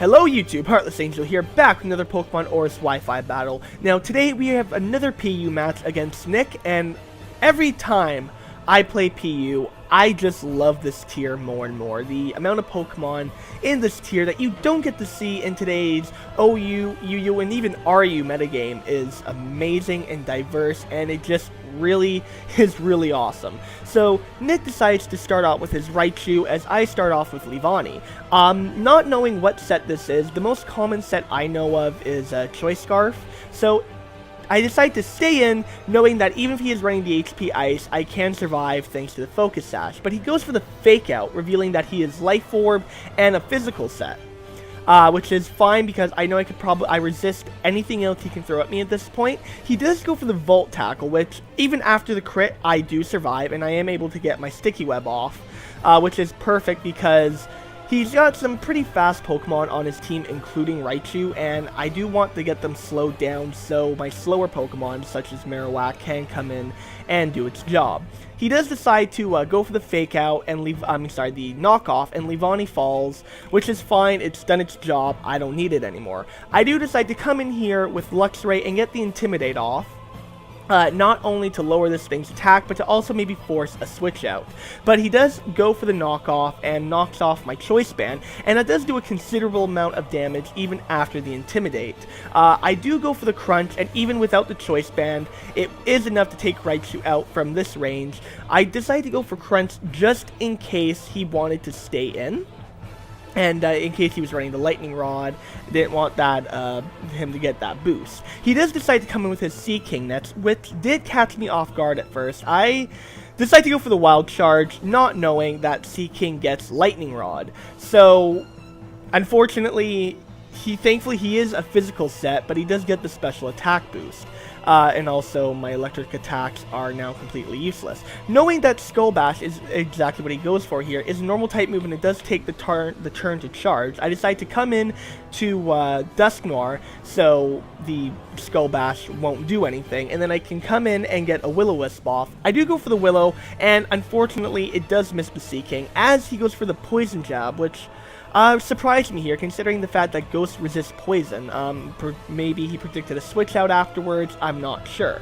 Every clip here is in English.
Hello YouTube, Heartless Angel here, back with another Pokemon ORAS Wi-Fi battle. Now today we have another PU match against Nick, and every time I play PU, I just love this tier more and more. The amount of Pokemon in this tier that you don't get to see in today's OU, UU, and even RU metagame is amazing and diverse, and it just really is really awesome. So Nick decides to start out with his Raichu as I start off with Leavanny. Not knowing what set this is, the most common set I know of is Choice Scarf. So I decide to stay in, knowing that even if he is running the HP Ice, I can survive thanks to the Focus Sash. But he goes for the Fake Out, revealing that he is Life Orb and a physical set. Which is fine because I know I resist anything else he can throw at me at this point. He does go for the Volt Tackle, which even after the crit, I do survive, and I am able to get my Sticky Web off, which is perfect because he's got some pretty fast Pokemon on his team, including Raichu, and I do want to get them slowed down so my slower Pokemon, such as Marowak, can come in and do its job. He does decide to go for the Fake Out and the knockoff, and Leavanny falls, which is fine. It's done its job. I don't need it anymore. I do decide to come in here with Luxray and get the Intimidate off. Not only to lower this thing's attack, but to also maybe force a switch out. But he does go for the knockoff and knocks off my Choice Band, and that does do a considerable amount of damage even after the Intimidate. I do go for the Crunch, and even without the Choice Band, it is enough to take Raichu out from this range. I decided to go for Crunch just in case he wanted to stay in. And in case he was running the Lightning Rod, didn't want that him to get that boost. He does decide to come in with his Seaking Nets, which did catch me off guard at first. I decide to go for the Wild Charge, not knowing that Seaking gets Lightning Rod. So, unfortunately, thankfully he is a physical set, but he does get the special attack boost. And also my electric attacks are now completely useless. Knowing that Skull Bash is exactly what he goes for here, is a normal type move and it does take the turn to charge, I decide to come in to Dusknoir so the Skull Bash won't do anything, and then I can come in and get a Will-O-Wisp off. I do go for the Willow, and unfortunately it does miss the Seaking, as he goes for the Poison Jab, which surprised me here, considering the fact that Ghost resists poison. Maybe he predicted a switch out afterwards, I'm not sure.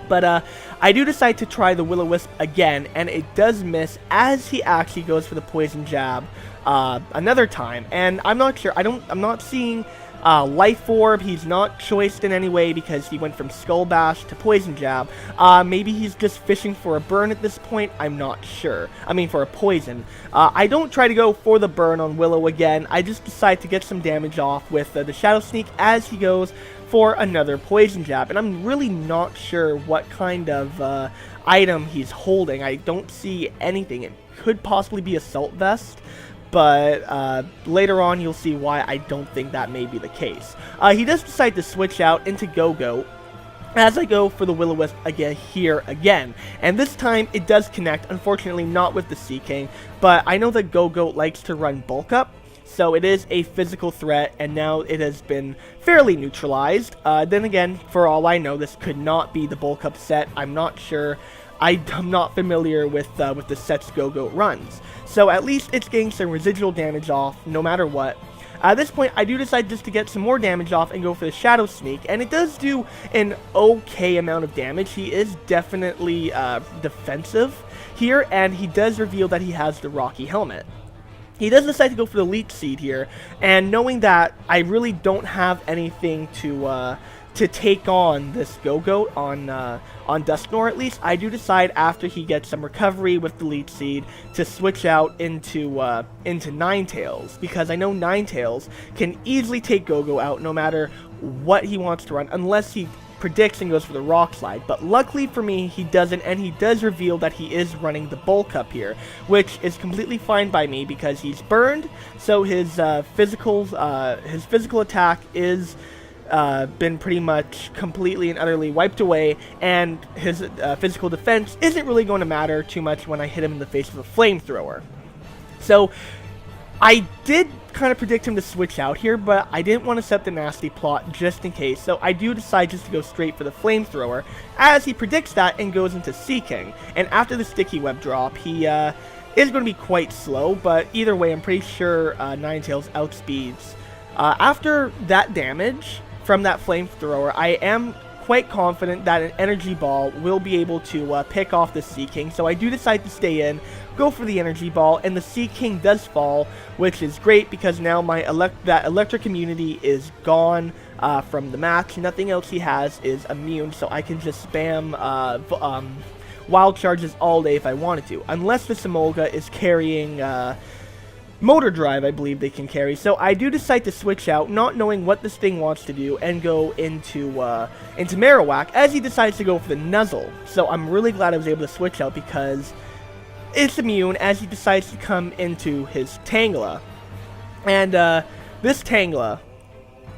But I do decide to try the Will-O-Wisp again, and it does miss as he actually goes for the Poison Jab another time. And I'm not sure, I'm not seeing Life Orb. He's not choiced in any way because he went from Skull Bash to Poison Jab. Maybe he's just fishing for a burn at this point. I'm not sure. I mean, for a poison. I don't try to go for the burn on Willow again. I just decide to get some damage off with the Shadow Sneak as he goes for another Poison Jab. And I'm really not sure what kind of item he's holding. I don't see anything. It could possibly be Assault Vest, but later on you'll see why I don't think that may be the case. He does decide to switch out into Go-Go as I go for the Will-O-Wisp again. And this time it does connect, unfortunately not with the Seaking, but I know that Go-Go likes to run Bulk Up, so it is a physical threat, and now it has been fairly neutralized. Then again, for all I know, this could not be the Bulk Up set. I'm not sure. I'm not familiar with the sets Go-Go runs. So at least it's getting some residual damage off, no matter what. At this point, I do decide just to get some more damage off and go for the Shadow Sneak, and it does do an okay amount of damage. He is definitely defensive here, and he does reveal that he has the Rocky Helmet. He does decide to go for the Leech Seed here, and knowing that I really don't have anything to take on this Go-Go on Dusknoir at least, I do decide after he gets some recovery with the Leech Seed to switch out into Ninetales, because I know Ninetales can easily take Go-Go out no matter what he wants to run, unless he predicts and goes for the Rock Slide. But luckily for me, he doesn't, and he does reveal that he is running the Bulk Up here, which is completely fine by me because he's burned, so his physical attack is been pretty much completely and utterly wiped away, and his physical defense isn't really going to matter too much when I hit him in the face with a Flamethrower. So I did kind of predict him to switch out here, but I didn't want to set the nasty plot just in case, so I do decide just to go straight for the Flamethrower as he predicts that and goes into Seaking. And after the Sticky Web drop, he is going to be quite slow, but either way, I'm pretty sure Ninetales outspeeds. After that damage from that flamethrower, I am quite confident that an energy ball will be able to pick off the Sea King, so I do decide to stay in, go for the energy ball, and the Sea King does fall, which is great because now my that electric immunity is gone from the match. Nothing else he has is immune, so I can just spam wild charges all day if I wanted to, unless the Simolga is carrying Motor Drive, I believe they can carry. So I do decide to switch out, not knowing what this thing wants to do, and go into Marowak, as he decides to go for the Nuzzle. So I'm really glad I was able to switch out because it's immune as he decides to come into his Tangela. And this Tangela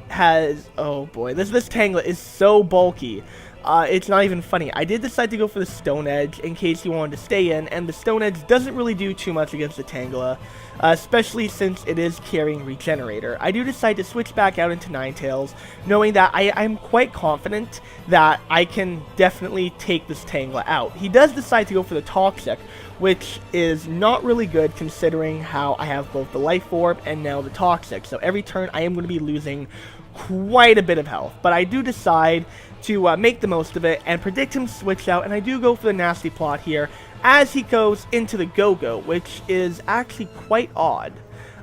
has, oh boy, this Tangela is so bulky. It's not even funny. I did decide to go for the Stone Edge in case he wanted to stay in, and the Stone Edge doesn't really do too much against the Tangela, especially since it is carrying Regenerator. I do decide to switch back out into Ninetales, knowing that I'm quite confident that I can definitely take this Tangela out. He does decide to go for the Toxic, which is not really good considering how I have both the Life Orb and now the Toxic. So every turn I am going to be losing quite a bit of health, but I do decide to make the most of it and predict him switch out, and I do go for the Nasty Plot here as he goes into the Go-Go, which is actually quite odd.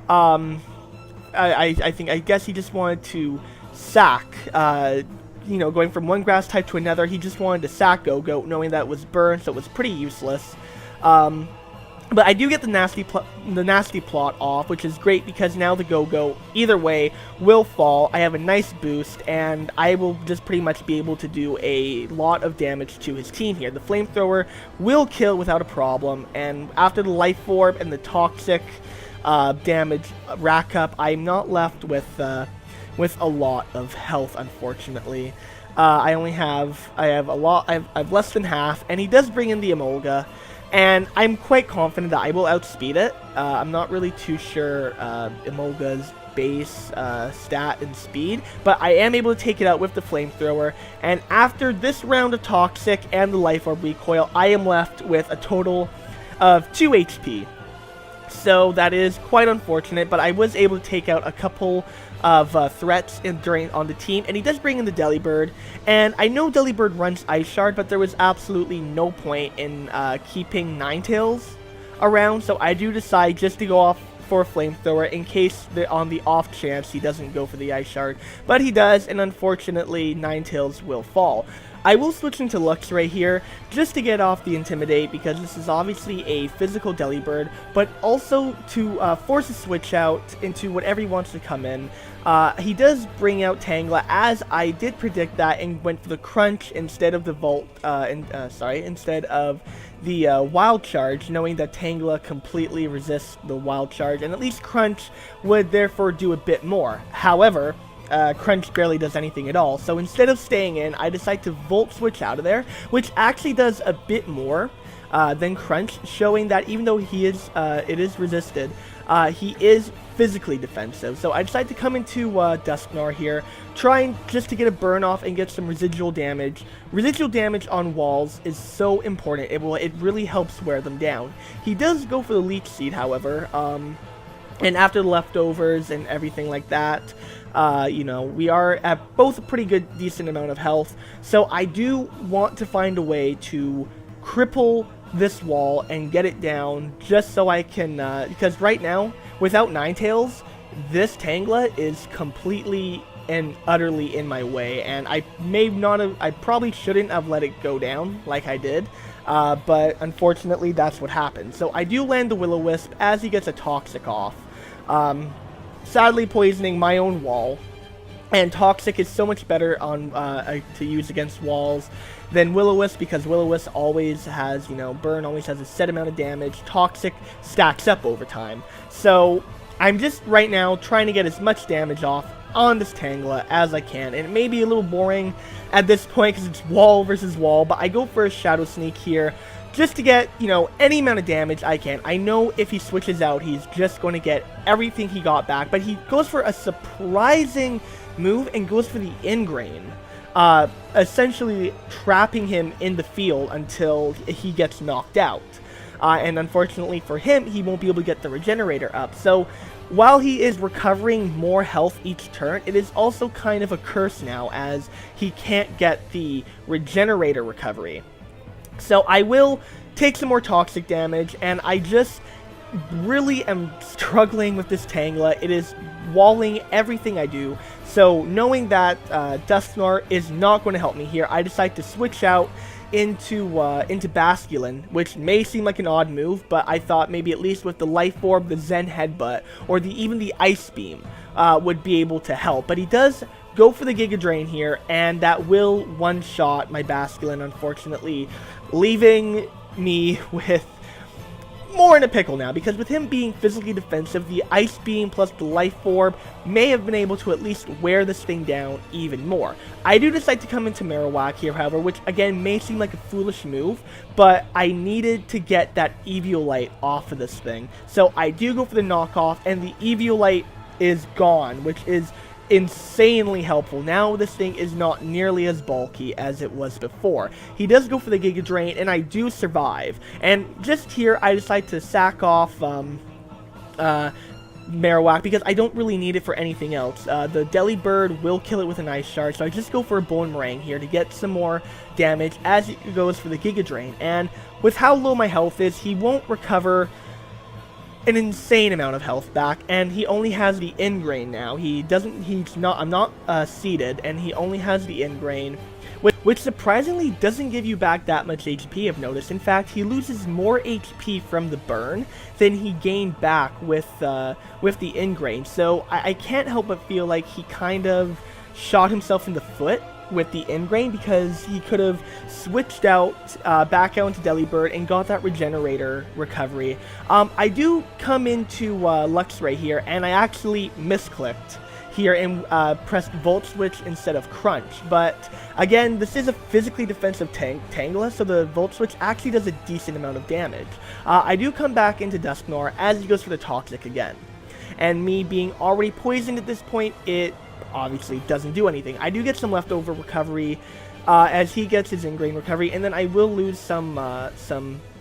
I guess he just wanted to sack, you know, going from one grass type to another. He just wanted to sack Go-Go, knowing that it was burned, so it was pretty useless. But I do get the nasty plot off, which is great because now the Go-Go, either way, will fall. I have a nice boost, and I will just pretty much be able to do a lot of damage to his team here. The Flamethrower will kill without a problem, and after the Life Orb and the Toxic damage rack up, I'm not left with a lot of health, unfortunately. I have less than half, and he does bring in the Emolga. And I'm quite confident that I will outspeed it. I'm not really too sure Emolga's base stat and speed, but I am able to take it out with the Flamethrower. And after this round of Toxic and the Life Orb Recoil, I am left with a total of 2 HP. So that is quite unfortunate, but I was able to take out a couple of threats on the team, and he does bring in the Delibird, and I know Delibird runs Ice Shard, but there was absolutely no point in keeping Ninetales around, so I do decide just to go off for a Flamethrower in case on the off chance he doesn't go for the Ice Shard, but he does, and unfortunately Ninetales will fall. I will switch into Luxray here just to get off the Intimidate because this is obviously a physical Delibird, but also to force a switch out into whatever he wants to come in. He does bring out Tangela, as I did predict that, and went for the Crunch instead of the instead of the Wild Charge, knowing that Tangela completely resists the Wild Charge, and at least Crunch would therefore do a bit more. However, Crunch barely does anything at all, so instead of staying in, I decide to Volt Switch out of there, which actually does a bit more than Crunch, showing that even though it is resisted, he is physically defensive. So I decide to come into Dusknoir here, trying just to get a burn off and get some residual damage. Residual damage on walls is so important. It really helps wear them down. He does go for the Leech Seed, however, and after the leftovers and everything like that, you know, we are at both a pretty good, decent amount of health. So I do want to find a way to cripple this wall and get it down just so I can, because right now, without Ninetales, this Tangela is completely and utterly in my way, and I probably shouldn't have let it go down like I did, but unfortunately that's what happened. So I do land the Will-O-Wisp as he gets a Toxic off, sadly poisoning my own wall, and Toxic is so much better on to use against walls than Will-O-Wisp, because Will-O-Wisp always has, you know, Burn always has a set amount of damage. Toxic stacks up over time. So I'm just right now trying to get as much damage off on this Tangela as I can, and it may be a little boring at this point because it's wall versus wall, but I go for a Shadow Sneak here just to get, you know, any amount of damage I can. I know if he switches out, he's just going to get everything he got back, but he goes for a surprising move and goes for the Ingrain, essentially trapping him in the field until he gets knocked out. and unfortunately for him, he won't be able to get the regenerator up. So while he is recovering more health each turn, it is also kind of a curse now, as he can't get the regenerator recovery. So I will take some more toxic damage, and I just really am struggling with this Tangela. It is walling everything I do. So knowing that Dusknoir is not going to help me here, I decide to switch out into Basculin, which may seem like an odd move, but I thought maybe at least with the Life Orb, the Zen Headbutt, or even the Ice Beam would be able to help. But he does go for the Giga Drain here, and that will one-shot my Basculin, unfortunately, leaving me with more in a pickle now, because with him being physically defensive, the Ice Beam plus the Life Orb may have been able to at least wear this thing down even more. I do decide to come into Marowak here, however, which again may seem like a foolish move, but I needed to get that Eviolite off of this thing. So I do go for the knockoff, and the Eviolite is gone, which is insanely helpful. Now this thing is not nearly as bulky as it was before. He does go for the Giga Drain, and I do survive. And just here, I decide to sack off Marowak, because I don't really need it for anything else. The Delibird will kill it with an Ice Shard, so I just go for a Bone Meringue here to get some more damage as he goes for the Giga Drain. And with how low my health is, he won't recover an insane amount of health back, and he only has the Ingrain now. I'm not seeded, and he only has the Ingrain, which surprisingly doesn't give you back that much HP, I've noticed. In fact, he loses more HP from the burn than he gained back with the Ingrain. So I can't help but feel like he kind of shot himself in the foot with the Ingrain, because he could have switched out back out into Delibird and got that regenerator recovery. I do come into Luxray here, and I actually misclicked here and pressed Volt Switch instead of Crunch. But again, this is a physically defensive Tangela, so the Volt Switch actually does a decent amount of damage. I do come back into Dusknoir as he goes for the Toxic again. And me being already poisoned at this point, it obviously doesn't do anything. I do get some leftover recovery as he gets his Ingrain recovery, and then I will lose some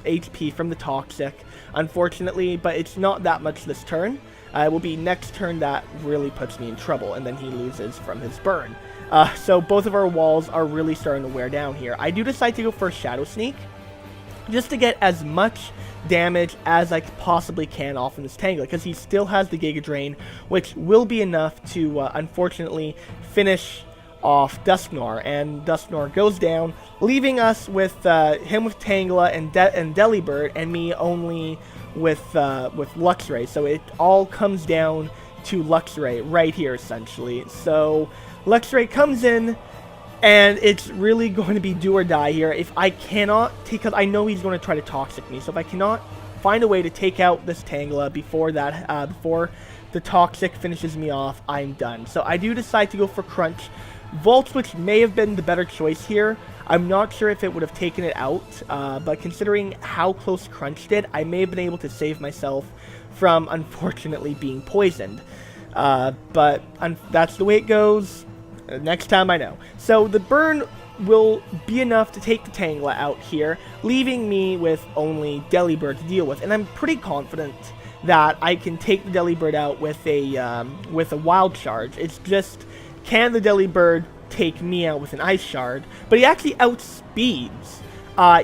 HP from the Toxic, unfortunately, but it's not that much this turn. It will be next turn that really puts me in trouble, and then he loses from his burn. So both of our walls are really starting to wear down here. I do decide to go for a Shadow Sneak, just to get as much damage as I possibly can off in this Tangela, because he still has the Giga Drain, which will be enough to unfortunately finish off Dusknoir, and Dusknoir goes down, leaving us with him with Tangela and Delibird, and me only with Luxray. So it all comes down to Luxray right here, essentially. So Luxray comes in, and it's really going to be do or die here. If I cannot take, because I know he's going to try to Toxic me, so if I cannot find a way to take out this Tangela before the Toxic finishes me off, I'm done. So I do decide to go for Crunch. Volt Switch may have been the better choice here. I'm not sure if it would have taken it out, but considering how close Crunch did, I may have been able to save myself from, unfortunately, being poisoned. But that's the way it goes. Next time I know. So the burn will be enough to take the Tangela out here, leaving me with only Delibird to deal with. And I'm pretty confident that I can take the Delibird out with a Wild Charge. It's just, can the Delibird take me out with an Ice Shard? But he actually outspeeds.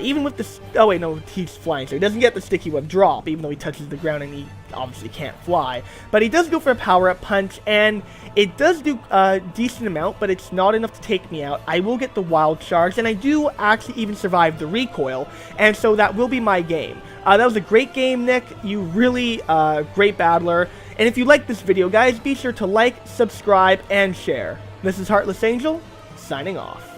Even with the... Oh, wait, no, he's flying, so he doesn't get the Sticky Web drop, even though he touches the ground and he obviously can't fly. But he does go for a Power-Up Punch, and it does do a decent amount, but it's not enough to take me out. I will get the Wild Charge, and I do actually even survive the recoil, and so that will be my game. That was a great game, Nick. You really great battler. And if you like this video, guys, be sure to like, subscribe, and share. This is Heartless Angel, signing off.